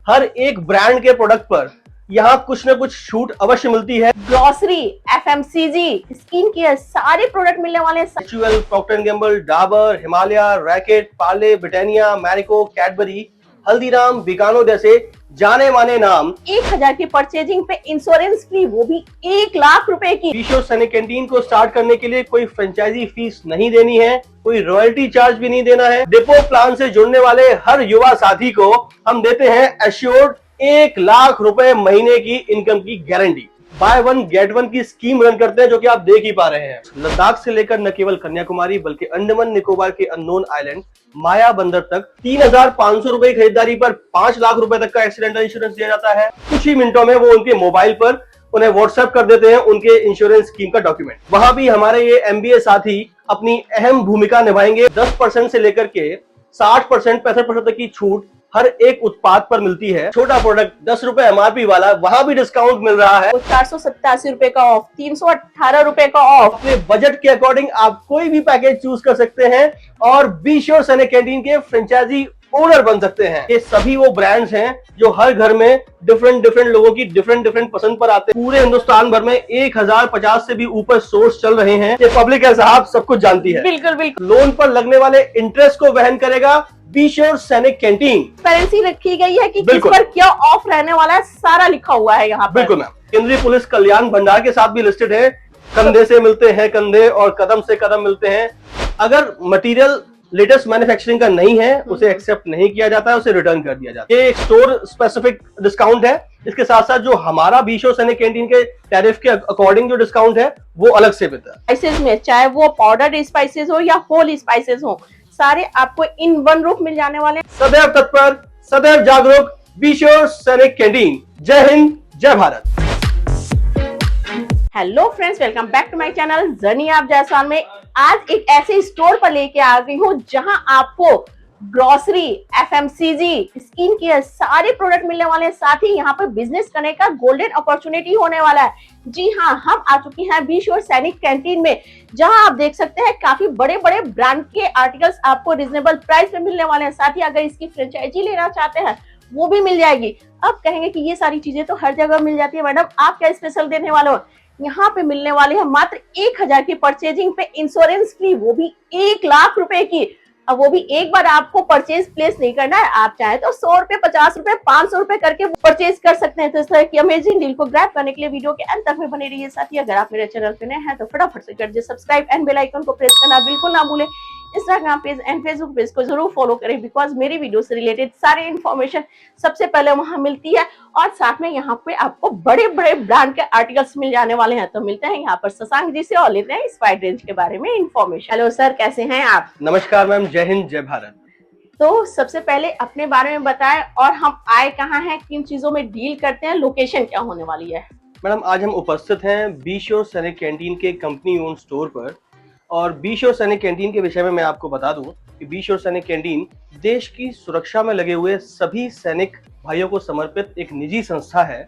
हर एक ब्रांड के प्रोडक्ट पर यहाँ कुछ न कुछ छूट अवश्य मिलती है। ग्रोसरी, एफएमसीजी, स्किन केयर सारे प्रोडक्ट मिलने वाले हैं। Actual, Procter and Gamble, Dabur, Himalaya, Reckitt, Parle, Britannia, Marico, Cadbury, Haldiram, Bikano जैसे जाने माने नाम। 1000 की परचेजिंग पे इंश्योरेंस फ्री, वो भी 1 लाख रुपए की। बीशोर सैनिक कैंटीन को स्टार्ट करने के लिए कोई फ्रेंचाइजी फीस नहीं देनी है, कोई रॉयल्टी चार्ज भी नहीं देना है। डिपो प्लान से जुड़ने वाले हर युवा साथी को हम देते हैं एश्योर्ड 1 लाख रुपए महीने की इनकम की guarantee. By one get one की स्कीम रन करते हैं, जो कि आप देख ही पा रहे हैं। लद्दाख से लेकर न केवल कन्याकुमारी बल्कि अंडमान निकोबार के अननोन आइलैंड माया बंदर तक 3500 रुपए की खरीदारी पर 5 लाख रुपए तक का एक्सीडेंटल इंश्योरेंस दिया जाता है। कुछ ही मिनटों में वो उनके मोबाइल पर उन्हें व्हाट्सएप कर देते हैं उनके इंश्योरेंस स्कीम का डॉक्यूमेंट। वहां भी हमारे ये एमबीए साथी अपनी अहम भूमिका निभाएंगे। 10% से लेकर के 60%, 65% तक की छूट हर एक उत्पाद पर मिलती है। छोटा प्रोडक्ट 10 रुपए एमआरपी वाला, वहां भी डिस्काउंट मिल रहा है। 487 रुपए का ऑफ, 318 रुपए का ऑफ। अपने बजट के अकॉर्डिंग आप कोई भी पैकेज चूज कर सकते हैं और बीशोर सैनिक कैंटीन के फ्रेंचाइजी ओनर बन सकते हैं। ये सभी वो ब्रांड्स हैं जो हर घर में डिफरेंट लोगों की डिफरेंट पसंद पर आते हैं। पूरे हिंदुस्तान भर में 1050 से भी ऊपर सोर्स चल रहे हैं। ये पब्लिक है साहब, सब कुछ जानती है। बिल्कुल। लोन पर लगने वाले इंटरेस्ट को वहन करेगा बीशोर सैनिक कैंटीन। करेंसी रखी गई है कि किस पर क्या ऑफ रहने वाला है, सारा लिखा हुआ है यहाँ पर। बिल्कुल मैम। केंद्रीय पुलिस कल्याण भंडार के साथ भी लिस्टेड है। कंधे से मिलते हैं कंधे और कदम से कदम मिलते हैं। अगर मटेरियल लेटेस्ट मैन्युफैक्चरिंग का नहीं है, उसे एक्सेप्ट नहीं किया जाता है, उसे रिटर्न कर दिया जाता है। ये एक स्टोर स्पेसिफिक डिस्काउंट है। इसके साथ साथ जो हमारा बीशोर सैनिक कैंटीन के टैरिफ के अकॉर्डिंग जो डिस्काउंट है वो अलग से मिलता है। स्पाइसेस में चाहे वो पाउडर्ड स्पाइसेस हो या होल स्पाइसेस हो, सारे आपको इन वन रूफ मिल जाने वाले। सदैव तत्पर, सदैव जागरूक, बीशोर सैनिक कैंटीन। जय हिंद, जय Bharat. Hello friends, welcome back to my channel journey of Jaiswal में। आज एक ऐसे स्टोर पर लेके आ गई हूँ जहां आपको ग्रोसरी, एफएमसीजी, स्किन केयर सारे प्रोडक्ट मिलने वाले हैं। साथ ही यहाँ पर बिजनेस करने का गोल्डन अपॉर्चुनिटी होने वाला है। जी हाँ, हम आ चुके हैं बीशोर सैनिक कैंटीन में, जहां आप देख सकते हैं काफी बड़े बड़े ब्रांड के आर्टिकल्स आपको रिजनेबल प्राइस में मिलने वाले हैं। साथ ही अगर इसकी फ्रेंचाइजी लेना चाहते हैं वो भी मिल जाएगी। अब कहेंगे कि ये सारी चीजें तो हर जगह मिल जाती है, मैडम आप क्या स्पेशल देने वाले हो? यहाँ पे मिलने वाले हैं मात्र 1000 की परचेजिंग पे इंश्योरेंस फ्री, वो भी 1 लाख रुपए की। अब वो भी एक बार आपको परचेज प्लेस नहीं करना है, आप चाहे तो 100 रुपए, 50 रुपए, 500 रुपए करके परचेज कर सकते हैं। तो इस तरह की अमेजिंग डील को ग्रैब करने के लिए वीडियो के अंत तक में बने रहिए। साथ ही अगर आप मेरे चैनल पे नए हैं तो फटाफट से कर दीजिए सब्सक्राइब एंड बेल आइकन को प्रेस करना बिल्कुल ना भूलें। Instagram page and Facebook page को जरूर फॉलो करें, बिकॉज मेरी वीडियो से रिलेटेड सारी इन्फॉर्मेशन सबसे पहले वहां मिलती है। और साथ में यहाँ पे आपको बड़े बड़े ब्रांड के आर्टिकल्स मिल जाने वाले हैं। तो मिलते हैं यहाँ पर शशांक जी से और लेते हैं इस वाइड रेंज के बारे में इन्फॉर्मेशन। हेलो सर, कैसे हैं आप? नमस्कार मैम, जय हिंद, जय भारत। तो सबसे पहले अपने बारे में बताएं और हम आए कहाँ हैं, किन चीजों में डील करते हैं, लोकेशन क्या होने वाली है? मैडम, आज हम उपस्थित हैं बीशोर सैनिक कैंटीन के कंपनी ओन स्टोर पर। और बीशोर सैनिक कैंटीन के विषय में मैं आपको बता दूं कि बीशोर सैनिक कैंटीन देश की सुरक्षा में लगे हुए सभी सैनिक भाइयों को समर्पित एक निजी संस्था है,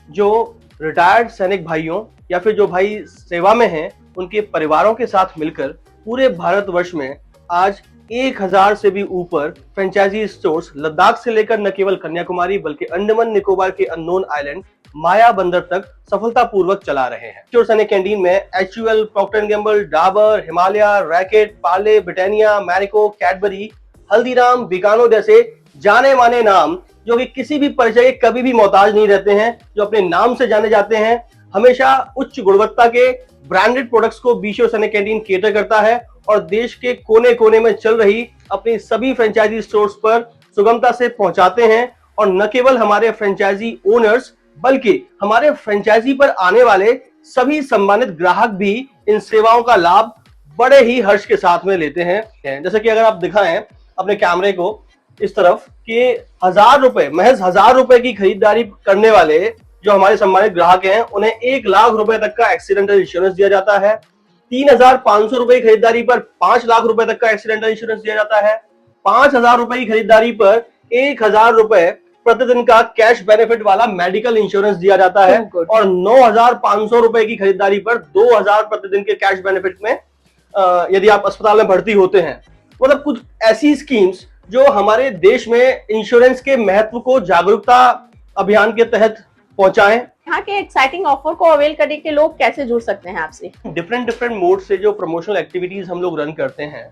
जो रिटायर्ड सैनिक भाइयों या फिर जो भाई सेवा में हैं उनके परिवारों के साथ मिलकर पूरे भारतवर्ष में आज 1000 से भी ऊपर फ्रेंचाइजी स्टोर्स लद्दाख से लेकर न केवल कन्याकुमारी बल्कि अंडमान निकोबार के अननोन आइलैंड माया बंदर तक सफलतापूर्वक चला रहे हैं। बीशोर सैनिक कैंटीन में actual, Procter and Gamble, Dabur, Himalaya, Reckitt, Parle, Britannia, Marico, Cadbury, Haldiram, Bikano जैसे जाने माने नाम, जो कि किसी भी परिचय के कभी भी मोहताज नहीं रहते हैं, जो अपने नाम से जाने जाते हैं। हमेशा उच्च गुणवत्ता के ब्रांडेड प्रोडक्ट्स को बीशोर सैनिक कैंटीन केटर करता है और देश के कोने कोने में चल रही अपनी सभी फ्रेंचाइजी स्टोर्स पर सुगमता से पहुंचाते हैं। और न केवल हमारे फ्रेंचाइजी ओनर्स बल्कि हमारे फ्रेंचाइजी पर आने वाले सभी सम्मानित ग्राहक भी इन सेवाओं का लाभ बड़े ही हर्ष के साथ में लेते हैं। जैसे कि अगर आप दिखाएं अपने कैमरे को इस तरफ कि 1000 रुपए, महज 1000 रुपए की खरीदारी करने वाले जो हमारे सम्मानित ग्राहक हैं उन्हें 1 लाख रुपए तक का एक्सीडेंटल इंश्योरेंस दिया जाता है। 3500 रुपए की खरीदारी पर 5 लाख रुपए तक का एक्सीडेंटल इंश्योरेंस दिया जाता है। 5000 रुपए की खरीदारी पर 1000 रुपए प्रतिदिन का कैश बेनिफिट वाला मेडिकल इंश्योरेंस दिया जाता है। और 9500 रुपए की खरीदारी पर 2000 प्रतिदिन के कैश बेनिफिट में यदि आप अस्पताल में भर्ती होते हैं। मतलब कुछ ऐसी स्कीम्स जो हमारे देश में इंश्योरेंस के महत्व को जागरूकता अभियान के तहत पहुंचाएं। यहाँ के एक्साइटिंग ऑफर को अवेल करने के लोग कैसे जुड़ सकते हैं आपसे? डिफरेंट मोड से जो प्रमोशनल एक्टिविटीज हम लोग रन करते हैं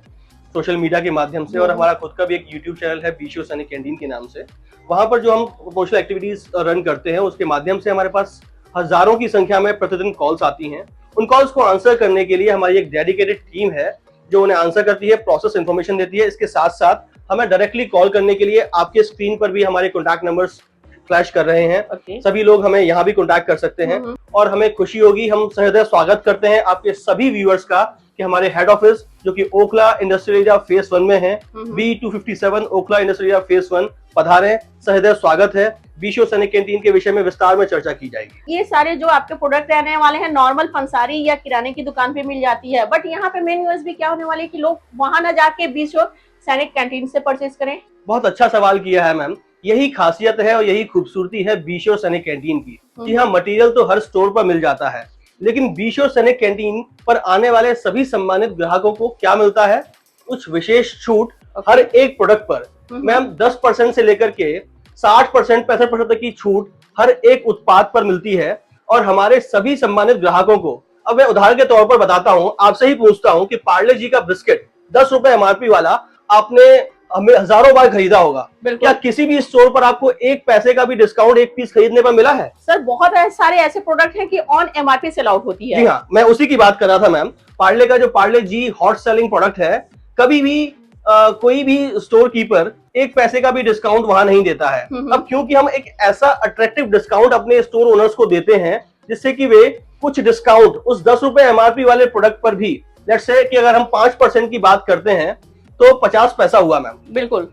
सोशल मीडिया के माध्यम से, और हमारा खुद का भी एक यूट्यूब चैनल है बीशो सैनिक कैंटीन के नाम से। वहां पर जो हम प्रमोशनल एक्टिविटीज रन करते हैं उसके माध्यम से हमारे पास हजारों की संख्या में प्रतिदिन कॉल्स आती हैं। उन कॉल्स को आंसर करने के लिए हमारी एक डेडिकेटेड टीम है जो उन्हें आंसर करती है, प्रोसेस इन्फॉर्मेशन देती है। इसके साथ साथ हमें डायरेक्टली कॉल करने के लिए आपके स्क्रीन पर भी हमारे कॉन्टैक्ट नंबर्स फ्लैश कर रहे हैं। सभी लोग हमें यहाँ भी कॉन्टैक्ट कर सकते हैं और हमें खुशी होगी, हम सहृदय स्वागत करते हैं आपके सभी व्यूअर्स का कि हमारे हेड ऑफिस जो कि ओखला इंडस्ट्रियल एरिया फेज 1 में है, B257 Okhla industrial area phase 1 पधारें, सहृदय स्वागत है। बीशो सैनिक कैंटीन के विषय में विस्तार में चर्चा की जाएगी। ये सारे जो आपके प्रोडक्ट रहने वाले हैं नॉर्मल पंसारी या किराने की दुकान पे मिल जाती है, बट यहाँ पे मेन यूएसपी क्या होने वाली है कि लोग वहां ना जाके बीशो सैनिक कैंटीन से परचेज करें? बहुत अच्छा सवाल किया है मैम, यही खासियत है और यही खूबसूरती है बीशो सैनिक कैंटीन की। जी हाँ, मटेरियल तो हर स्टोर पर मिल जाता है, लेकिन बीशो सैनिक कैंटीन पर आने वाले सभी सम्मानित ग्राहकों को क्या मिलता है? कुछ विशेष छूट हर एक प्रोडक्ट पर। मैम 10% से लेकर के 60%, 65% तक की छूट हर एक उत्पाद पर मिलती है और हमारे सभी सम्मानित ग्राहकों को। अब मैं उदाहरण के तौर पर बताता हूं, आपसे ही पूछता हूं कि पार्ले जी का बिस्किट 10 रुपए एमआरपी वाला आपने हमें हजारों बार खरीदा होगा, क्या किसी भी स्टोर पर आपको 1 पैसे का भी डिस्काउंट एक पीस खरीदने पर मिला है? सर बहुत सारे ऐसे प्रोडक्ट हैं कि ऑन एमआरपी सेल आउट होती है। जी हाँ, मैं उसी की बात कर रहा था मैम। पार्ले का जो पार्ले जी हॉट सेलिंग प्रोडक्ट है, कभी भी कोई भी स्टोर कीपर 1 पैसे का भी डिस्काउंट वहां नहीं देता है। अब क्योंकि हम एक ऐसा अट्रैक्टिव डिस्काउंट अपने स्टोर ओनर्स को देते हैं जिससे कि वे कुछ डिस्काउंट उस 10 रुपए एमआरपी वाले प्रोडक्ट पर भी, लेट्स से कि अगर हम 5% की बात करते हैं तो 50 पैसा हुआ मैम। बिल्कुल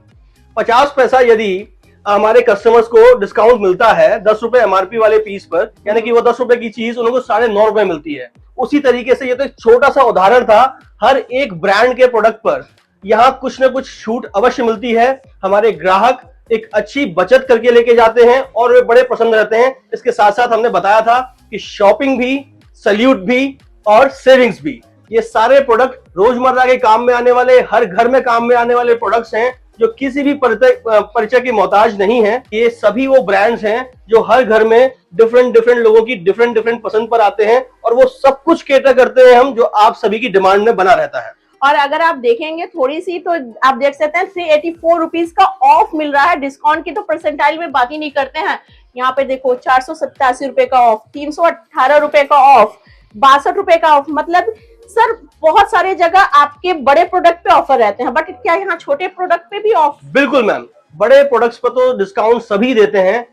50 पैसा यदि हमारे कस्टमर्स को डिस्काउंट मिलता है 10 रुपए एमआरपी वाले पीस पर, यानी कि वो 10 रुपए की चीज उनको 9.5 रुपए मिलती है। उसी तरीके से ये तो एक छोटा सा उदाहरण था, हर एक ब्रांड के प्रोडक्ट पर यहाँ कुछ न कुछ छूट अवश्य मिलती है। हमारे ग्राहक एक अच्छी बचत करके लेके जाते हैं और वे बड़े प्रसन्न रहते हैं। इसके साथ साथ हमने बताया था कि शॉपिंग भी, सैल्यूट भी और सेविंग्स भी, ये सारे प्रोडक्ट रोजमर्रा के काम में आने वाले, हर घर में काम में आने वाले प्रोडक्ट्स हैं जो किसी भी परिचय की मोहताज नहीं है। ये सभी वो ब्रांड्स हैं जो हर घर में डिफरेंट लोगों की डिफरेंट पसंद पर आते हैं और वो सब कुछ केटर करते हैं हम, जो आप सभी की डिमांड में बना रहता है। और अगर आप देखेंगे थोड़ी सी तो आप देख सकते हैं 384 रुपीज का ऑफ मिल रहा है। डिस्काउंट की तो परसेंटाइल में बात ही नहीं करते हैं। यहाँ पे देखो 487 रुपए का ऑफ, 318 रुपए का ऑफ, 62 रुपए का ऑफ। मतलब सर बहुत सारे जगह आपके बड़े प्रोडक्ट पे ऑफर रहते हैं, बट क्या यहाँ छोटे प्रोडक्ट पे भी ऑफ? बिल्कुल मैम, बड़े प्रोडक्ट्स पर तो डिस्काउंट सभी देते हैं।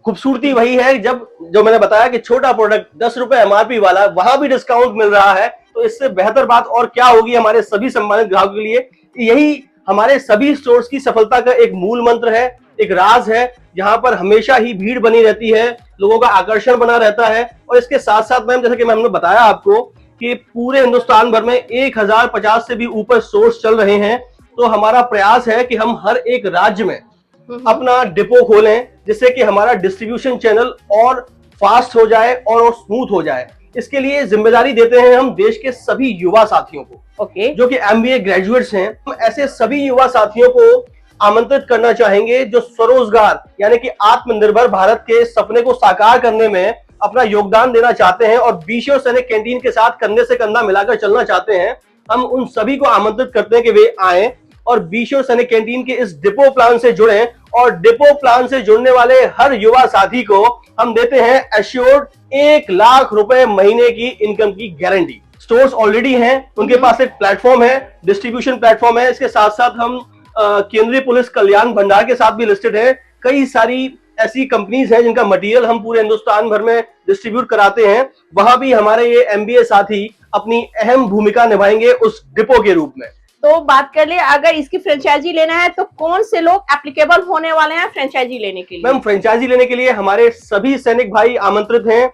खूबसूरती वही है जब जो मैंने बताया कि छोटा प्रोडक्ट 10 रुपए एमआरपी वाला, वहां भी डिस्काउंट मिल रहा है, तो इससे बेहतर बात और क्या होगी हमारे सभी सम्मानित ग्राहकों के लिए। यही हमारे सभी स्टोर्स की सफलता का एक मूल मंत्र है, एक राज है, जहां पर हमेशा ही भीड़ बनी रहती है, लोगों का आकर्षण बना रहता है। और इसके साथ साथ मैम, जैसे कि मैंने बताया आपको कि पूरे हिंदुस्तान भर में 1050 से भी ऊपर स्टोर्स चल रहे हैं, तो हमारा प्रयास है कि हम हर एक राज्य में अपना डिपो खोलें, जिससे कि हमारा डिस्ट्रीब्यूशन चैनल और फास्ट हो जाए और स्मूथ हो जाए। इसके लिए जिम्मेदारी देते हैं हम देश के सभी युवा साथियों को, जो कि MBA ग्रेजुएट्स हैं। हम ऐसे सभी युवा साथियों को आमंत्रित करना चाहेंगे जो स्वरोजगार यानी कि आत्मनिर्भर भारत के सपने को साकार करने में अपना योगदान देना चाहते हैं और बीशो सैनिक कैंटीन के साथ कंधे से कंधा मिलाकर चलना चाहते हैं। हम उन सभी को आमंत्रित करते हैं कि वे आएं और बीशो सैनिक कैंटीन के इस डिपो प्लान से जुड़ें, और डिपो प्लान से जुड़ने वाले हर युवा साथी को हम देते हैं एश्योर्ड 1 लाख रुपए महीने की इनकम की गारंटी। स्टोर्स ऑलरेडी हैं, उनके पास एक प्लेटफॉर्म है, डिस्ट्रीब्यूशन प्लेटफॉर्म है। इसके साथ साथ हम केंद्रीय पुलिस कल्याण भंडार के साथ भी लिस्टेड है। कई सारी ऐसी कंपनीज हैं जिनका मटेरियल हम पूरे हिंदुस्तान भर में डिस्ट्रीब्यूट कराते हैं। वहां भी हमारे ये MBA साथी अपनी अहम भूमिका निभाएंगे उस डिपो के रूप में। तो बात कर ले, अगर इसकी फ्रेंचाइजी लेना है तो कौन से लोग एप्लीकेबल होने वाले हैं फ्रेंचाइजी लेने के लिए? मैम, फ्रेंचाइजी लेने के लिए हमारे सभी सैनिक भाई आमंत्रित हैं।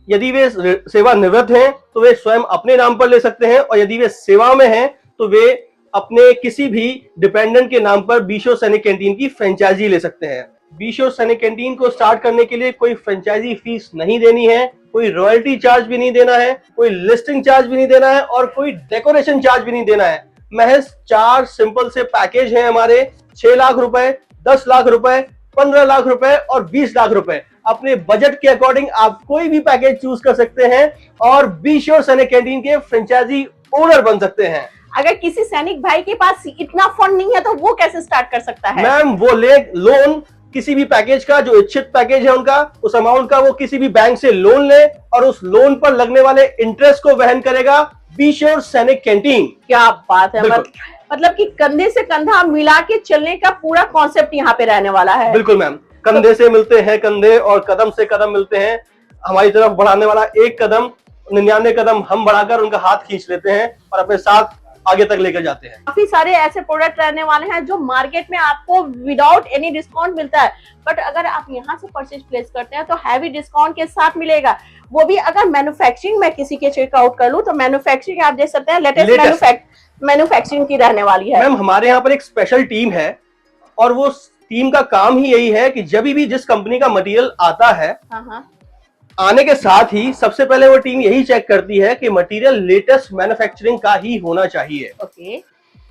यदि वे सेवानिवृत्त हैं तो वे स्वयं अपने नाम पर ले सकते हैं, और यदि वे सेवा में हैं तो वे अपने किसी भी डिपेंडेंट के नाम पर बीशो सैनिक कैंटीन की फ्रेंचाइजी ले सकते हैं। बीशो सैनिक कैंटीन को स्टार्ट करने के लिए कोई फ्रेंचाइजी फीस नहीं देनी है, कोई रॉयल्टी चार्ज भी नहीं देना है, कोई लिस्टिंग चार्ज भी नहीं देना है और कोई डेकोरेशन चार्ज भी नहीं देना है। महज 4 सिंपल से पैकेज हैं हमारे। 6 लाख रुपए, 10 लाख रुपए, 15 लाख रुपए और 20 लाख रुपए। अपने बजट के अकॉर्डिंग आप कोई भी पैकेज चूज कर सकते हैं और बी श्योर सैनिक कैंटीन के फ्रेंचाइजी ओनर बन सकते हैं। अगर किसी सैनिक भाई के पास इतना फंड नहीं है तो वो कैसे स्टार्ट कर सकता है? मैम वो ले लोन किसी भी पैकेज का, जो इच्छित पैकेज है उनका, उस अमाउंट का वो किसी भी बैंक से लोन ले और उस लोन पर लगने वाले इंटरेस्ट को वहन करेगा बी श्योर सैनिक कैंटीन। क्या बात है, मतलब कि कंधे से कंधा मिला के चलने का पूरा कॉन्सेप्ट यहाँ पे रहने वाला है। बिल्कुल मैम, कंधे से मिलते हैं कंधे और कदम से कदम मिलते हैं। हमारी तरफ बढ़ाने वाला एक कदम, 99 कदम हम बढ़ाकर उनका हाथ खींच लेते हैं और अपने साथ आगे तक लेकर जाते हैं। काफी सारे ऐसे प्रोडक्ट रहने वाले हैं जो मार्केट में आपको विदाउट एनी डिस्काउंट मिलता है, बट अगर आप यहाँ से परचेज प्लेस करते हैं तो हैवी डिस्काउंट के साथ मिलेगा। वो भी अगर मैन्युफैक्चरिंग में किसी के चेकआउट कर लूं तो मैन्युफैक्चरिंग आप देख सकते हैं लेटेस्ट मैन्युफैक्चरिंग की रहने वाली है। मैम हमारे यहाँ पर एक स्पेशल टीम है और वो टीम का काम ही यही है कि जब भी जिस कंपनी का मटेरियल आता है, आने के साथ ही सबसे पहले वो टीम यही चेक करती है कि मटेरियल लेटेस्ट मैन्युफैक्चरिंग का ही होना चाहिए। ओके।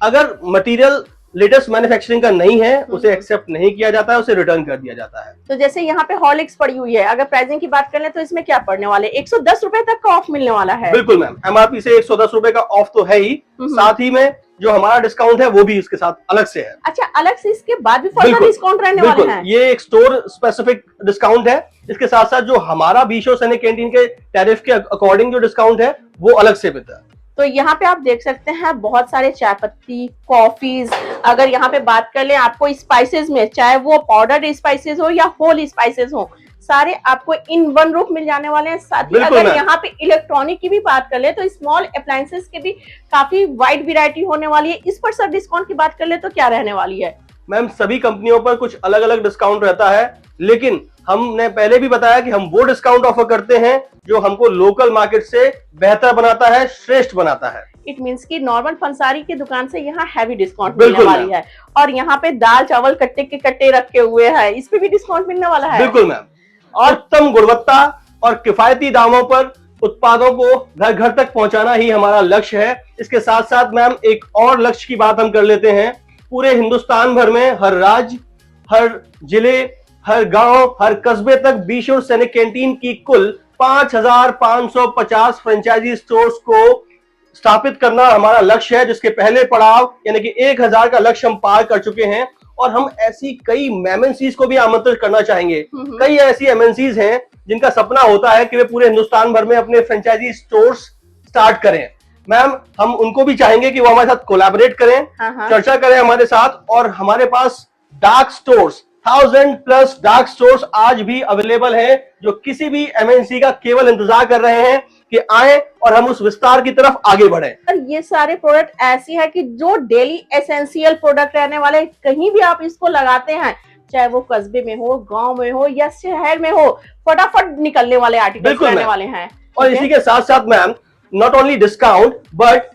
अगर मटेरियल लेटेस्ट मैन्युफैक्चरिंग का नहीं है उसे एक्सेप्ट नहीं किया जाता है, उसे रिटर्न कर दिया जाता है। तो जैसे यहाँ पे हॉर्लिक्स पड़ी हुई है, अगर प्राइसिंग की बात कर ले तो इसमें क्या पड़ने वाले? 110 रुपए तक का ऑफ मिलने वाला है। बिल्कुल मैम, एमआरपी से 110 रुपए का ऑफ तो है ही, साथ ही में जो हमारा डिस्काउंट है वो भी इसके साथ अलग से है। अच्छा, अलग से इसके बाद भी फर्दर डिस्काउंट रहने वाले हैं? ये एक स्टोर स्पेसिफिक डिस्काउंट है। इसके साथ साथ जो हमारा बी श्योर सैनिक कैंटीन के टैरिफ के अकॉर्डिंग जो डिस्काउंट है वो अलग से मिलता है। तो यहाँ पे आप देख सकते हैं बहुत सारे चाय पत्ती, कॉफीज, अगर यहाँ पे बात कर ले आपको स्पाइसेस में, चाहे वो पाउडर स्पाइसेस हो या होल स्पाइसेस हो, सारे आपको इन वन रूफ मिल जाने वाले हैं। साथ ही अगर यहाँ पे इलेक्ट्रॉनिक की भी बात कर ले तो स्मॉल अप्लायंसेस के भी काफी वाइड वैरायटी होने वाली है। इस पर सर डिस्काउंट की बात कर ले तो क्या रहने वाली है? मैम सभी कंपनियों पर कुछ अलग अलग डिस्काउंट रहता है, लेकिन हमने पहले भी बताया कि हम वो डिस्काउंट ऑफर करते हैं जो हमको लोकल मार्केट से बेहतर बनाता है, श्रेष्ठ बनाता है। इट मीन्स कि नॉर्मल पंसारी की दुकान से यहाँ हैवी डिस्काउंट मिलने वाली है। और यहाँ पे दाल चावल कट्टे के कट्टे रखे हुए हैं, इस पे भी डिस्काउंट मिलने वाला है। बिल्कुल मैम, और उत्तम गुणवत्ता और किफायती दामों पर उत्पादों को घर घर तक पहुंचाना ही हमारा लक्ष्य है। इसके साथ साथ मैम एक और लक्ष्य की बात हम कर लेते हैं। पूरे हिंदुस्तान भर में हर राज्य, हर जिले, हर गांव, हर कस्बे तक बी श्योर सैनिक कैंटीन की कुल 5550 फ्रेंचाइजी स्टोर्स को स्थापित करना हमारा लक्ष्य है, जिसके पहले पड़ाव यानी कि 1000 का लक्ष्य हम पार कर चुके हैं। और हम ऐसी कई एमएनसीज को भी आमंत्रित करना चाहेंगे। कई ऐसी एमएनसीज हैं जिनका सपना होता है कि वे पूरे हिंदुस्तान भर में अपने फ्रेंचाइजी स्टोर्स स्टार्ट करें। मैम हम उनको भी चाहेंगे कि वो हमारे साथ कोलैबोरेट करें, चर्चा करें हमारे साथ। और हमारे पास डार्क स्टोर्स, 1000+ डार्क स्टोर्स आज भी अवेलेबल हैं, जो किसी भी एमएनसी का केवल इंतजार कर रहे हैं कि आए और हम उस विस्तार की तरफ आगे बढ़े। ये सारे प्रोडक्ट ऐसी है कि जो डेली एसेंशियल प्रोडक्ट रहने वाले, कहीं भी आप इसको लगाते हैं, चाहे वो कस्बे में हो, गांव में हो या शहर में हो, फटाफट निकलने वाले आर्टिकल्स रहने वाले हैं। और इसी के साथ साथ ma'am not only discount but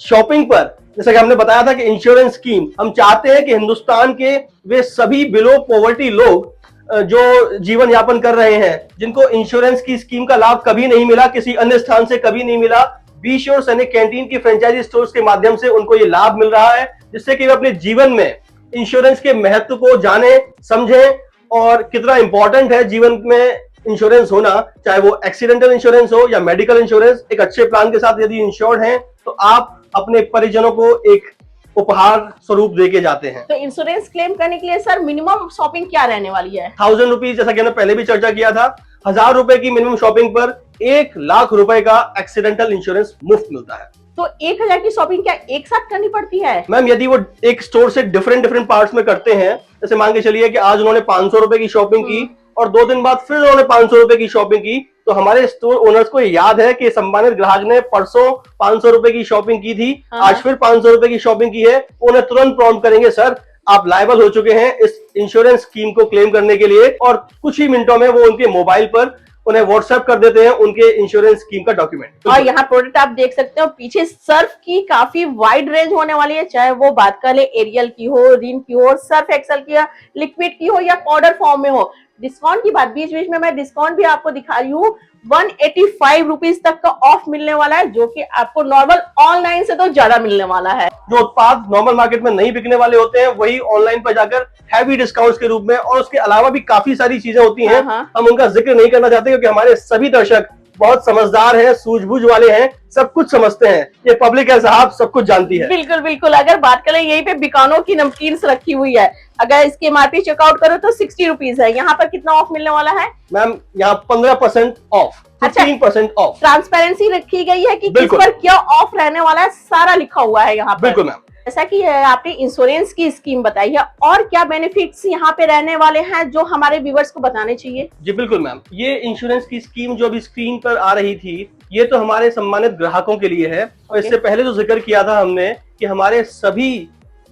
shopping पर, जैसा कि हमने बताया था कि इंश्योरेंस स्कीम, हम चाहते हैं कि हिंदुस्तान के वे सभी बिलो पॉवर्टी लोग जो जीवन यापन कर रहे हैं, जिनको इंश्योरेंस की स्कीम का लाभ कभी नहीं मिला, किसी अन्य स्थान से कभी नहीं मिला, बी श्योर सैनिक कैंटीन की फ्रेंचाइजी स्टोर्स के माध्यम से उनको ये लाभ मिल रहा है, जिससे कि वे अपने जीवन में इंश्योरेंस के महत्व को जाने, समझें और कितना इंपॉर्टेंट है जीवन में इंश्योरेंस होना, चाहे वो एक्सीडेंटल इंश्योरेंस हो या मेडिकल इंश्योरेंस। एक अच्छे प्लान के साथ यदि इंश्योर्ड हैं तो आप अपने परिजनों को एक उपहार स्वरूप देके जाते हैं। तो इंश्योरेंस क्लेम करने के लिए सर मिनिमम शॉपिंग क्या रहने वाली है? 1000 रुपीज, जैसा कि हमने पहले भी चर्चा किया था। 1000 रुपए की मिनिमम शॉपिंग पर 1 लाख रुपए का एक्सीडेंटल इंश्योरेंस मुफ्त मिलता है। तो 1000 की शॉपिंग क्या एक साथ करनी पड़ती है? मैम यदि वो एक स्टोर से डिफरेंट पार्ट्स में करते हैं, जैसे मान के चलिए कि आज उन्होंने 500 रुपए की शॉपिंग की और 2 दिन बाद फिर उन्होंने 500 रुपए की शॉपिंग की, तो हमारे स्टोर ओनर्स को याद है कि सम्मानित ग्राहक ने परसों 500 रुपए की शॉपिंग की थी, आज फिर 500 रुपए की शॉपिंग की है, उन्हें तुरंत प्रॉम्प्ट करेंगे, सर आप लायबल हो चुके हैं इस इंश्योरेंस स्कीम को क्लेम करने के लिए, और कुछ ही मिनटों में वो उनके मोबाइल पर उन्हें व्हाट्सएप कर देते हैं उनके इंश्योरेंस स्कीम का डॉक्यूमेंट। और यहाँ प्रोडक्ट आप देख सकते हो, पीछे सर्फ की काफी वाइड रेंज होने वाली है, चाहे वो बात कर ले एरियल की हो, रिन की हो, सर्फ एक्सेल की हो, लिक्विड की हो या पाउडर फॉर्म में हो, डिस्काउंट की बात, बीच बीच में मैं डिस्काउंट भी आपको दिखा रही हूँ। 185 रुपीज तक का ऑफ मिलने वाला है, जो कि आपको नॉर्मल ऑनलाइन से तो ज्यादा मिलने वाला है। जो उत्पाद नॉर्मल मार्केट में नहीं बिकने वाले होते हैं वही ऑनलाइन पर जाकर हैवी डिस्काउंट्स के रूप में, और उसके अलावा भी काफी सारी चीजें होती हैं, हम उनका जिक्र नहीं करना चाहते क्योंकि हमारे सभी दर्शक बहुत समझदार हैं, सूझबूझ वाले हैं, सब कुछ समझते हैं। ये पब्लिक है साहब, सब कुछ जानती है। बिल्कुल बिल्कुल। अगर बात करें यहीं पे बीकानो की नमकीन रखी हुई है, अगर इसकी एमआरपी चेकआउट करो तो 60 रुपीज है। यहाँ पर कितना ऑफ मिलने वाला है मैम? यहाँ 15% ऑफ, 15% ऑफ। ट्रांसपेरेंसी रखी गई है कि किस पर क्या ऑफ रहने वाला है, सारा लिखा हुआ है यहाँ पर। बिल्कुल मैम। जैसा कि आपने इंश्योरेंस की स्कीम बताई है, और क्या बेनिफिट्स यहाँ पे रहने वाले हैं जो हमारे व्यूअर्स को बताने चाहिए? जी बिल्कुल मैम, ये इंश्योरेंस की स्कीम जो अभी स्क्रीन पर आ रही थी, ये तो हमारे सम्मानित ग्राहकों के लिए है। और इससे पहले जो जिक्र किया था हमने कि हमारे सभी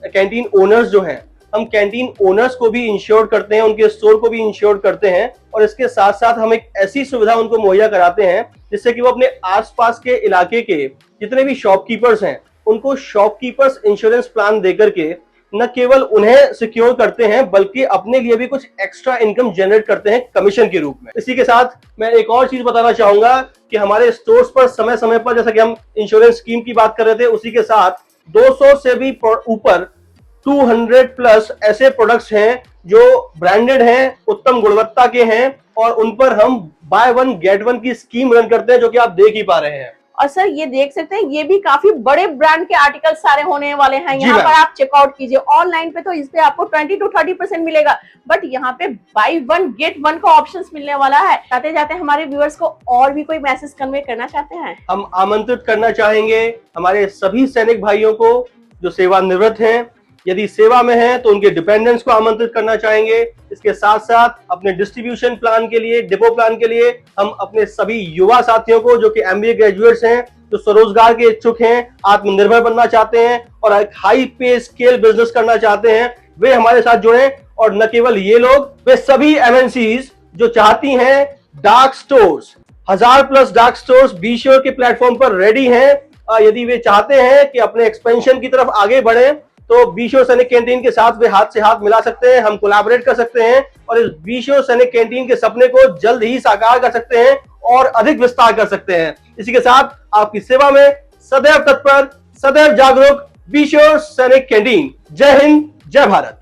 कैंटीन ओनर्स जो हैं, हम कैंटीन ओनर्स को भी इंश्योर करते हैं, उनके स्टोर को भी इंश्योर करते हैं, और इसके साथ साथ हम एक ऐसी सुविधा उनको मुहैया कराते हैं जिससे कि वो अपने आसपास के इलाके के जितने भी शॉपकीपर्स हैं उनको शॉपकीपर्स इंश्योरेंस प्लान देकर के न केवल उन्हें सिक्योर करते हैं बल्कि अपने लिए भी कुछ एक्स्ट्रा इनकम जनरेट करते हैं कमीशन के रूप में। इसी के साथ मैं एक और चीज बताना चाहूंगा कि हमारे स्टोर्स पर समय समय पर, जैसा कि हम इंश्योरेंस स्कीम की बात कर रहे थे, उसी के साथ 200 से भी ऊपर 200 प्लस ऐसे प्रोडक्ट्स हैं जो ब्रांडेड हैं, उत्तम गुणवत्ता के हैं, और उन पर हम बाय वन गेट वन की स्कीम रन करते हैं, जो कि आप देख ही पा रहे हैं। और सर ये देख सकते हैं, ये भी काफी बड़े ब्रांड के आर्टिकल सारे होने वाले हैं। यहाँ पर आप चेकआउट कीजिए। ऑनलाइन पे तो इस पे आपको 20 to 30% मिलेगा, बट यहाँ पे बाय वन गेट वन का ऑप्शन मिलने वाला है। जाते जाते हमारे व्यूअर्स को और भी कोई मैसेज कन्वे करना चाहते हैं? हम आमंत्रित करना चाहेंगे हमारे सभी सैनिक भाइयों को जो सेवानिवृत्त हैं, यदि सेवा में हैं तो उनके डिपेंडेंट्स को आमंत्रित करना चाहेंगे। इसके साथ साथ अपने डिस्ट्रीब्यूशन प्लान के लिए, डिपो प्लान के लिए हम अपने सभी युवा साथियों को जो कि एमबीए ग्रेजुएट्स हैं, जो स्वरोजगार के इच्छुक हैं, आत्मनिर्भर बनना चाहते हैं और एक हाई पे स्केल बिजनेस करना चाहते हैं, वे हमारे साथ जुड़े। और न केवल ये लोग, वे सभी एमएनसीज जो चाहती हैं dark stores, 1000+ dark stores be sure के प्लेटफॉर्म पर रेडी हैं। यदि वे चाहते हैं कि अपने एक्सपेंशन की तरफ आगे बढ़े तो बी श्योर सैनिक कैंटीन के साथ वे हाथ से हाथ मिला सकते हैं, हम कोलैबोरेट कर सकते हैं और इस बी श्योर सैनिक कैंटीन के सपने को जल्द ही साकार कर सकते हैं और अधिक विस्तार कर सकते हैं। इसी के साथ आपकी सेवा में सदैव तत्पर, सदैव जागरूक, बी श्योर सैनिक कैंटीन। जय हिंद, जय भारत।